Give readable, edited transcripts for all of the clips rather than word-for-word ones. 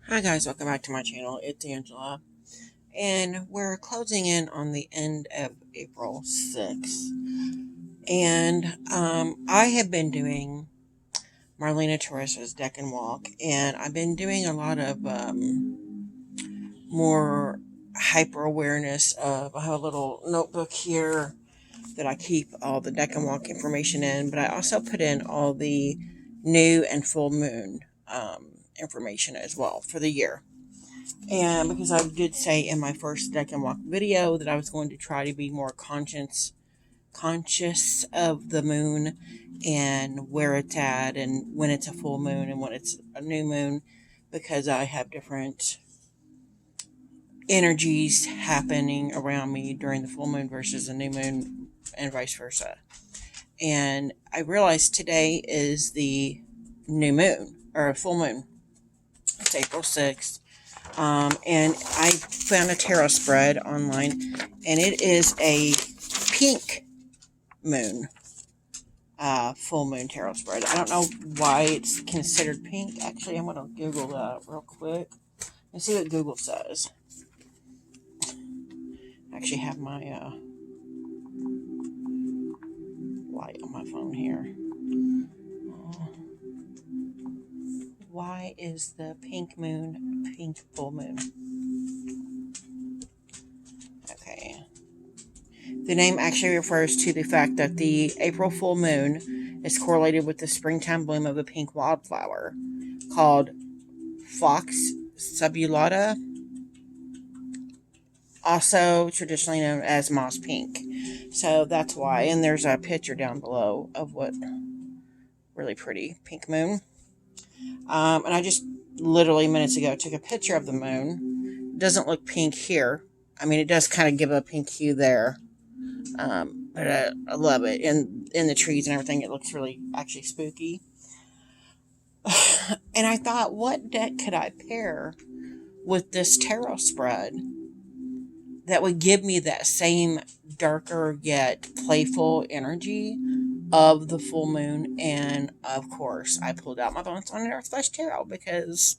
Hi guys, welcome back to my channel. It's Angela, and we're closing in on the end of April 6th. And I have been doing Marlena Teresa's Decan Walk, and I've been doing a lot of more hyper awareness of. I have a little notebook here that I keep all the Decan Walk information in, but I also put in all the new and full moon information as well for the year. And because I did say in my first Deck and Walk video that I was going to try to be more conscious of the moon and where it's at and when it's a full moon and when it's a new moon, because I have different energies happening around me during the full moon versus the new moon and vice versa. And I realized today is the new moon or full moon. It's April 6th. And I found a tarot spread online, and it is a pink moon, full moon tarot spread. I don't know why it's considered pink. Actually, I'm going to Google that real quick and see what Google says. I actually have my light on my phone here. Why is the pink moon pink full moon? Okay. The name actually refers to the fact that the April full moon is correlated with the springtime bloom of a pink wildflower called Phlox subulata, also traditionally known as moss pink. So that's why. And there's a picture down below of what really pretty pink moon. And I just literally minutes ago took a picture of the moon. It doesn't look pink here. I mean, it does kind of give a pink hue there. But I love it. In the trees and everything, it looks really actually spooky. And I thought, what deck could I pair with this tarot spread that would give me that same darker yet playful energy of the full moon? And of course, I pulled out my Bones on Earth Flesh Tarot because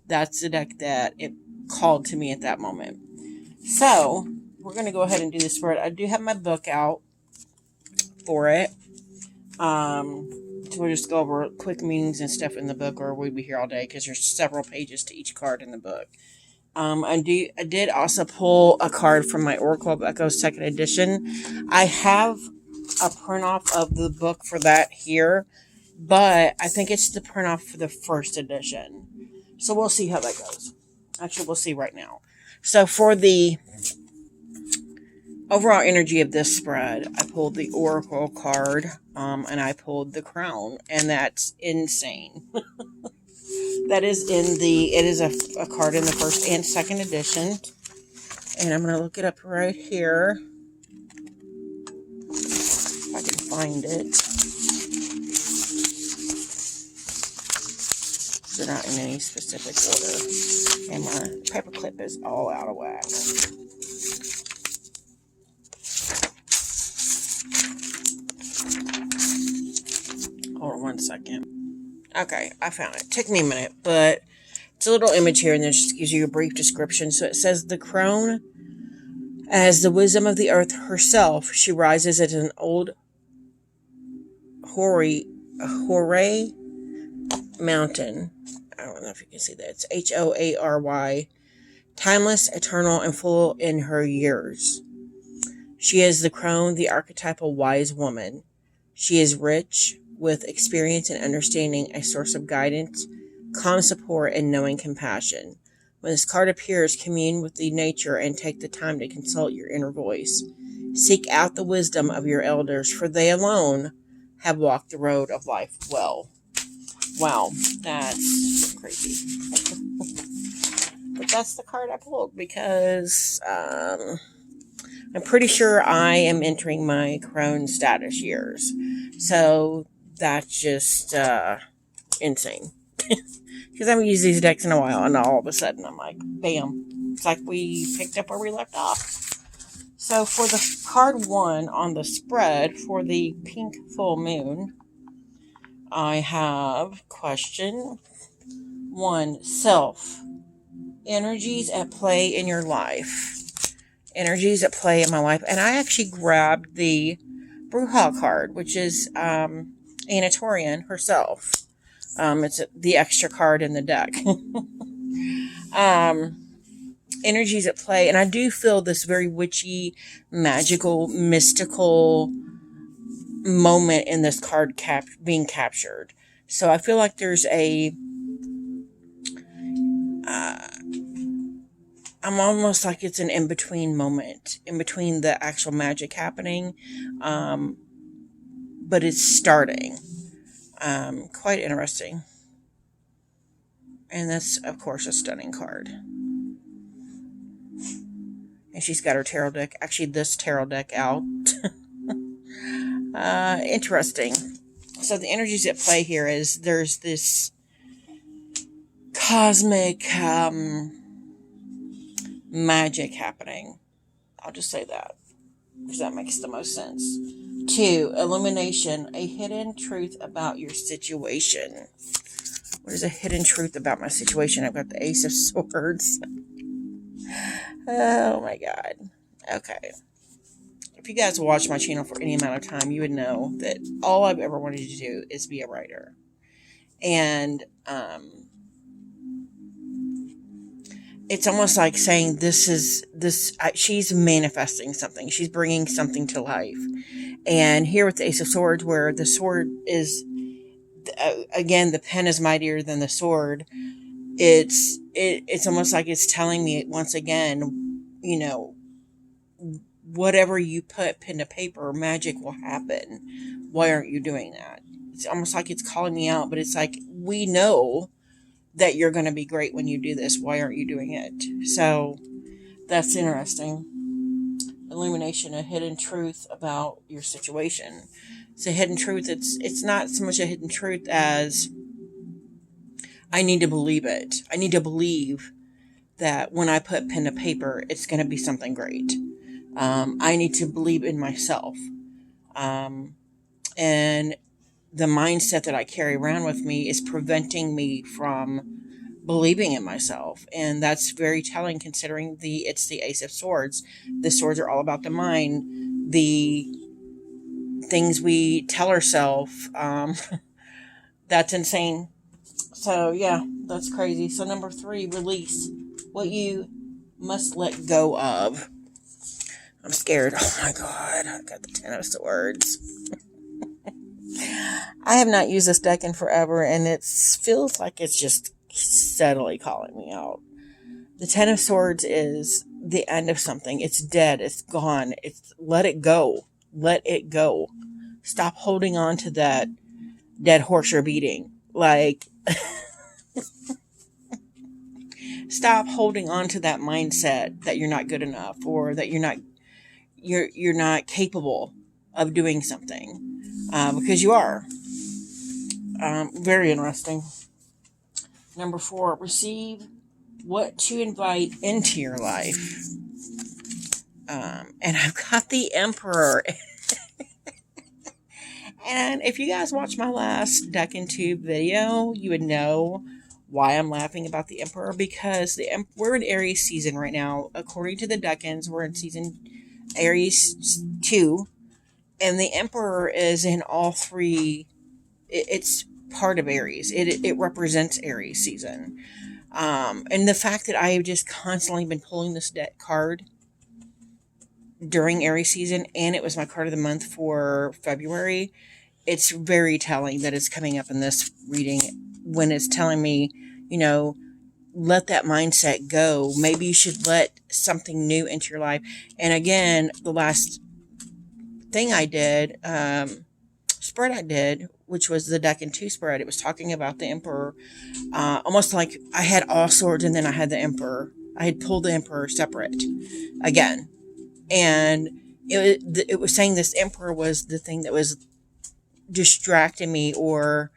that's the deck that it called to me at that moment. So we're going to go ahead and do this spread. I do have my book out for it. So we'll just go over quick meanings and stuff in the book, or we'd be here all day because there's several pages to each card in the book. I did also pull a card from my Oracle of Echo 2nd edition. I have a print off of the book for that here, but I think it's the print off for the first edition. So we'll see how that goes. Actually, we'll see right now. So for the overall energy of this spread, I pulled the Oracle card, and I pulled the Crown, and that's insane. That is it is a card in the first and second edition. And I'm going to look it up right here. If I can find it. They're not in any specific order. And my paperclip is all out of whack. Hold on one second. Okay, I found it. Took me a minute, but it's a little image here, and this just gives you a brief description. So it says, the crone, as the wisdom of the earth herself, she rises as an old hoary mountain. I don't know if you can see that. It's Hoary. Timeless, eternal, and full in her years. She is the crone, the archetypal wise woman. She is rich with experience and understanding, a source of guidance, calm support, and knowing compassion. When this card appears, commune with the nature and take the time to consult your inner voice. Seek out the wisdom of your elders, for they alone have walked the road of life well. Wow, that's crazy. But that's the card I pulled because I'm pretty sure I am entering my crone status years. So that's just insane. Because I haven't used these decks in a while, and all of a sudden I'm like, bam. It's like we picked up where we left off. So for the card 1 on the spread for the pink full moon, I have question 1, self. Energies at play in your life. Energies at play in my life. And I actually grabbed the Bruja card, which is Anna Torian herself. It's the extra card in the deck. Energies at play. And I do feel this very witchy, magical, mystical moment in this card being captured. So I feel like there's I'm almost like it's an in-between moment, in between the actual magic happening, but it's starting. Quite interesting. And that's, of course, a stunning card. And she's got her tarot deck, actually this tarot deck out. Interesting. So the energies at play here is there's this cosmic magic happening. I'll just say that, because that makes the most sense. 2, illumination, a hidden truth about your situation. What is a hidden truth about my situation? I've got the Ace of Swords. Oh my God. Okay. If you guys watch my channel for any amount of time, you would know that all I've ever wanted to do is be a writer. And it's almost like saying she's manifesting something. She's bringing something to life. And here with the Ace of Swords, where the sword is, again, the pen is mightier than the sword. It's almost like it's telling me once again, whatever you put pen to paper, magic will happen. Why aren't you doing that? It's almost like it's calling me out, but it's like, we know that you're going to be great when you do this. Why aren't you doing it? So that's interesting. Illumination, a hidden truth about your situation. It's a hidden truth. It's not so much a hidden truth as I need to believe it. I need to believe that when I put pen to paper, it's going to be something great. I need to believe in myself. And the mindset that I carry around with me is preventing me from believing in myself. And that's very telling, considering it's the Ace of Swords. The swords are all about the mind. The things we tell ourselves, that's insane. So yeah, that's crazy. So number 3, release what you must let go of. I'm scared. Oh my God. I got the 10 of Swords. I have not used this deck in forever, and it feels like it's just steadily calling me out. The 10 of Swords is the end of something. It's dead. It's gone. Let it go. Let it go. Stop holding on to that dead horse you're beating. Like, stop holding on to that mindset that you're not good enough, or that you're not capable of doing something, because you are. Very interesting. Number 4, receive what to invite into your life. And I've got the Emperor. And if you guys watched my last Decan Tube video, you would know why I'm laughing about the Emperor, because we're in Aries season right now. According to the Decans, we're in season Aries 2, and the Emperor is in all 3. It's part of Aries. It represents Aries season. And the fact that I have just constantly been pulling this card during Aries season, and it was my card of the month for February, it's very telling that it's coming up in this reading, when it's telling me, let that mindset go. Maybe you should let something new into your life. And again, the last thing I did, spread I did, which was the Decan 2 spread, it was talking about the Emperor, almost like I had all swords and then I had the Emperor. I had pulled the Emperor separate again. And it was saying this Emperor was the thing that was distracting me, or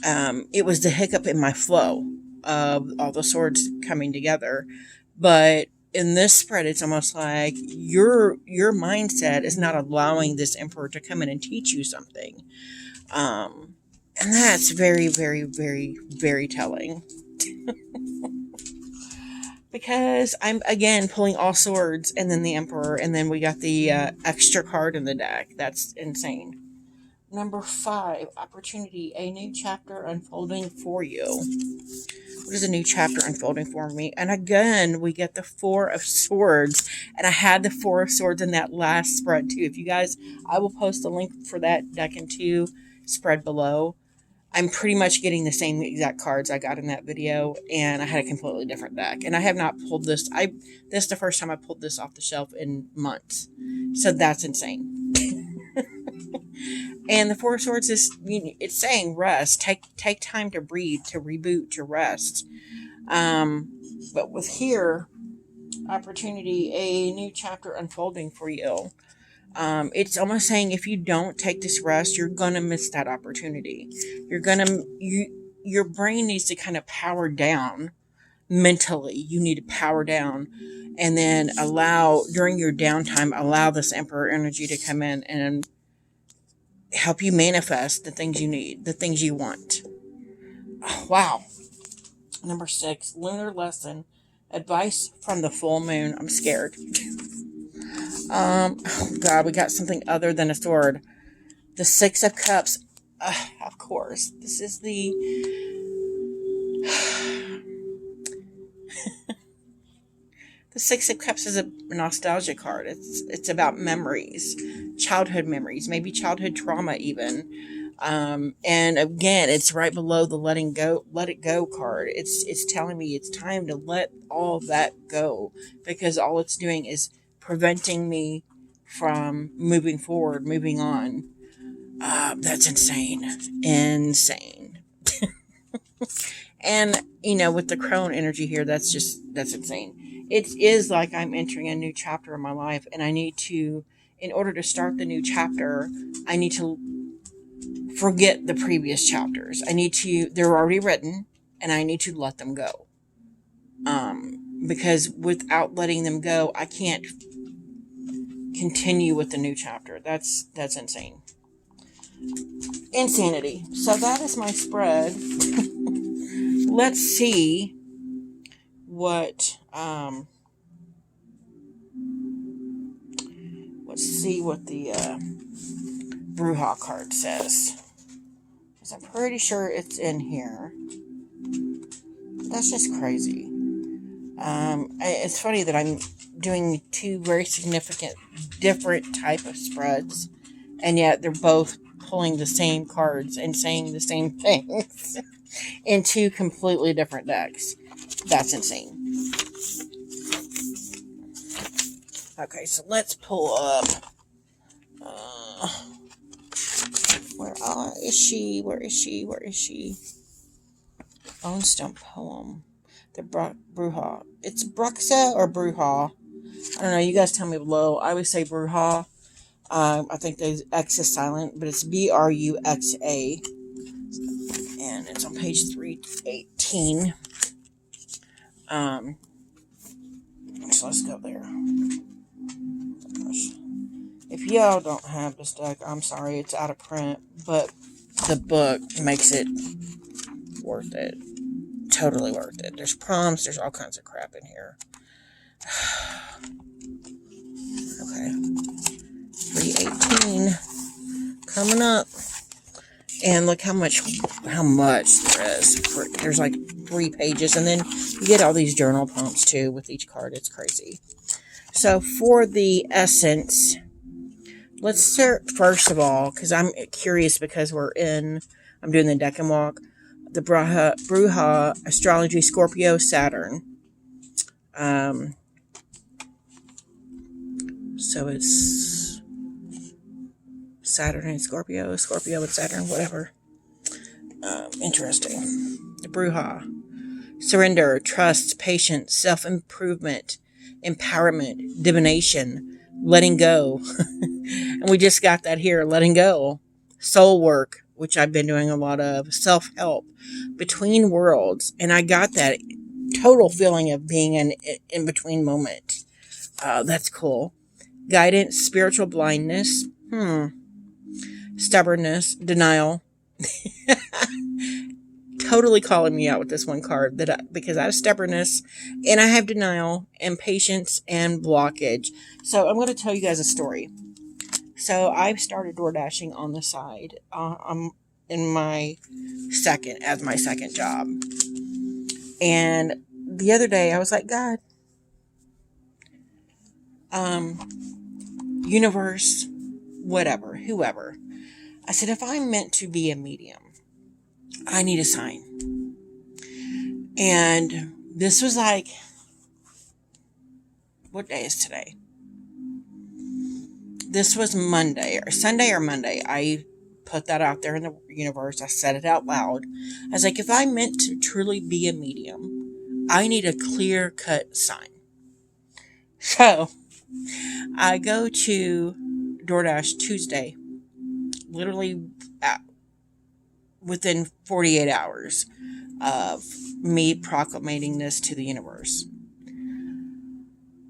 it was the hiccup in my flow of all the swords coming together. But in this spread, it's almost like your mindset is not allowing this Emperor to come in and teach you something. And that's very, very, very, very telling. because I'm again pulling all swords and then the Emperor, and then we got the extra card in the deck. That's insane. Number 5, opportunity, a new chapter unfolding for you. What is a new chapter unfolding for me? And again, we get the 4 of Swords, and I had the 4 of Swords in that last spread too. If you guys, I will post a link for that decan 2 spread below. I'm pretty much getting the same exact cards I got in that video, and I had a completely different deck. And I have not pulled this. This is the first time I pulled this off the shelf in months. So that's insane. And the 4 of Swords is, it's saying rest. Take time to breathe, to reboot, to rest. But with here, opportunity, a new chapter unfolding for you. It's almost saying if you don't take this rest, you're gonna miss that opportunity. Your brain needs to kind of power down mentally. You need to power down, and then during your downtime, allow this Emperor energy to come in and help you manifest the things you need, the things you want. Oh, wow. Number 6, lunar lesson, advice from the full moon. I'm scared. Oh God, we got something other than a sword. The 6 of Cups. Of course. This is the... The 6 of Cups is a nostalgia card. It's about memories. Childhood memories. Maybe childhood trauma even. And again, it's right below the let it go card. It's telling me it's time to let all that go. Because all it's doing is preventing me from moving forward, moving on. That's insane. Insane. And, with the crone energy here, that's insane. It is like I'm entering a new chapter in my life, and in order to start the new chapter, I need to forget the previous chapters. They're already written, and I need to let them go. Because without letting them go, I can't continue with the new chapter. That's insane. Insanity. So that is my spread. Let's see what the Bruja card says. Because I'm pretty sure it's in here. That's just crazy. It's funny that I'm doing 2 very significant, different type of spreads, and yet they're both pulling the same cards and saying the same things in 2 completely different decks. That's insane. Okay, so let's pull up. Where is she? Where is she? Bonestone poem. The Bruja. It's Bruxa or Bruja? I don't know. You guys tell me below. I always say Bruja. I think the X is silent, but it's Bruxa. And it's on page 318. So let's go there. Gosh. If y'all don't have this deck, I'm sorry, it's out of print, but the book makes it worth it. Totally worth it. There's prompts, there's all kinds of crap in here. Okay. 318 coming up. And look how much there is. There's like 3 pages, and then you get all these journal prompts too with each card. It's crazy. So for the essence, let's start first of all, because I'm curious because I'm doing the decan walk. The Bruja astrology, Scorpio, Saturn. So it's Saturn and Scorpio and Saturn, whatever. Interesting. The Bruja. Surrender, trust, patience, self-improvement, empowerment, divination, letting go. And we just got that here, letting go. Soul work, which I've been doing a lot of. Self-help, between worlds. And I got that total feeling of being an in-between moment. That's cool. Guidance, spiritual blindness. Stubbornness, denial. totally calling me out with this one card because I have stubbornness and I have denial and patience and blockage. So I'm going to tell you guys a story. So I've started door dashing on the side. In my second job. And the other day I was like, God, universe, whatever, whoever. I said, if I'm meant to be a medium, I need a sign. And this was like, what day is today? This was Monday or Sunday or Monday. I put that out there in the universe. I said it out loud. I was like, if I'm meant to truly be a medium, I need a clear-cut sign. So I go to DoorDash Tuesday, literally within 48 hours of me proclamating this to the universe.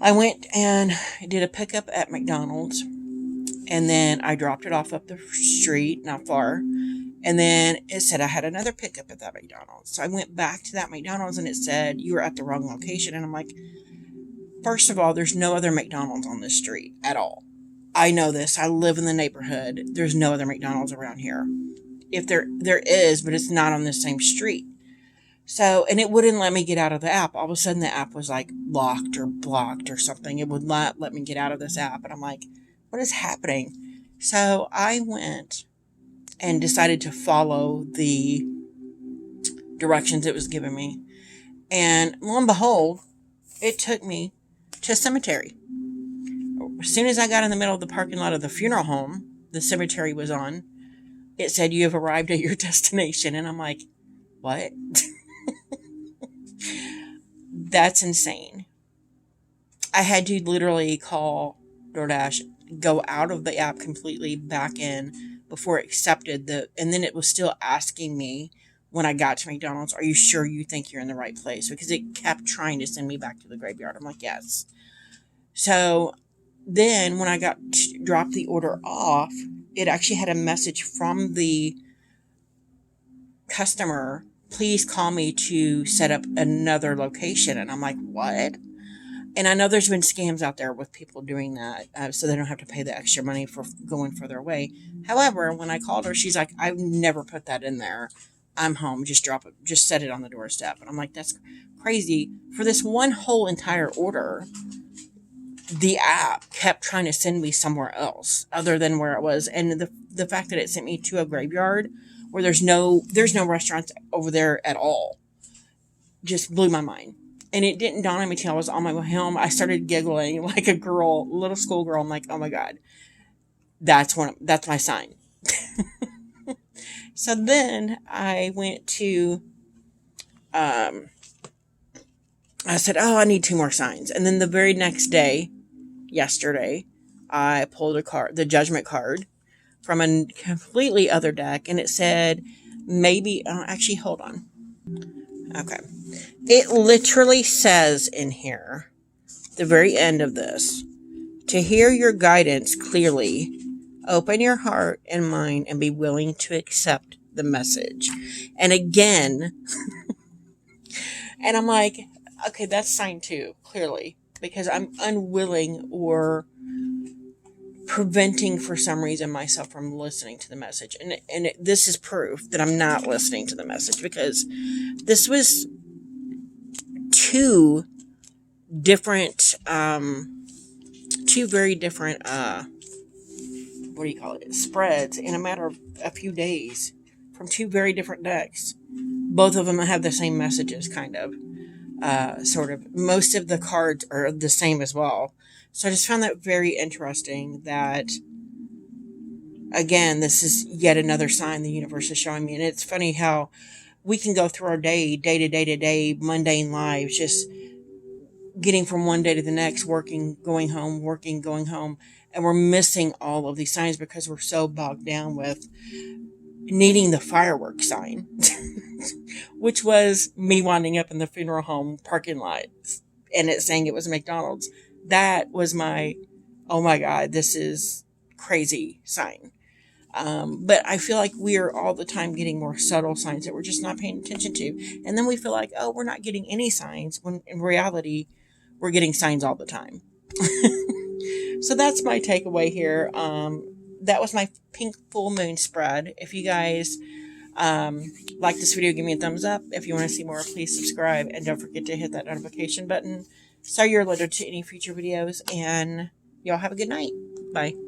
I went and did a pickup at McDonald's, and then I dropped it off up the street, not far, and then it said I had another pickup at that McDonald's. So I went back to that McDonald's, and it said, you were at the wrong location, and I'm like, first of all, there's no other McDonald's on this street at all. I know this. I live in the neighborhood. There's no other McDonald's around here. If there is, but it's not on the same street. So, and it wouldn't let me get out of the app. All of a sudden the app was like locked or blocked or something. It would not let me get out of this app. And I'm like, what is happening? So I went and decided to follow the directions it was giving me. And lo and behold, it took me to a cemetery. As soon as I got in the middle of the parking lot of the funeral home, the cemetery was on. It said, you have arrived at your destination. And I'm like, what? That's insane. I had to literally call DoorDash, go out of the app completely, back in before it accepted and then it was still asking me when I got to McDonald's, are you sure you think you're in the right place? Because it kept trying to send me back to the graveyard. I'm like, yes. So then when I dropped the order off, it actually had a message from the customer, please call me to set up another location. And I'm like, what? And I know there's been scams out there with people doing that, so they don't have to pay the extra money for going further away. However, when I called her, she's like, I've never put that in there. I'm home. Just drop it. Just set it on the doorstep. And I'm like, that's crazy. For this one whole entire order, the app kept trying to send me somewhere else other than where it was. And the fact that it sent me to a graveyard where there's no restaurants over there at all just blew my mind. And it didn't dawn on me till I was on my way home. I started giggling like a little schoolgirl. I'm like, oh my God, that's my sign. So then I went to, I said, oh, I need 2 more signs. And then the very next day, yesterday, I pulled the judgment card from a completely other deck. And it said, actually, hold on. Okay. It literally says in here, the very end of this, to hear your guidance clearly, open your heart and mind and be willing to accept the message. And again, and I'm like, okay, that's sign 2, clearly, because I'm unwilling or preventing for some reason myself from listening to the message. And this is proof that I'm not listening to the message, because this was 2 very different, spreads in a matter of a few days from 2 very different decks. Both of them have the same messages, kind of, sort of. Most of the cards are the same as well. So I just found that very interesting that, again, this is yet another sign the universe is showing me. And it's funny how we can go through our day to day, mundane lives, just getting from one day to the next, working, going home, and we're missing all of these signs because we're so bogged down with needing the fireworks sign, which was me winding up in the funeral home parking lot and it saying it was McDonald's. That was my, oh my God, this is crazy sign. But I feel like we are all the time getting more subtle signs that we're just not paying attention to. And then we feel like, oh, we're not getting any signs, when in reality, we're getting signs all the time. So that's my takeaway here. That was my pink full moon spread. If you guys like this video, give me a thumbs up. If you want to see more, please subscribe. And don't forget to hit that notification button so you're alerted to any future videos. And y'all have a good night. Bye.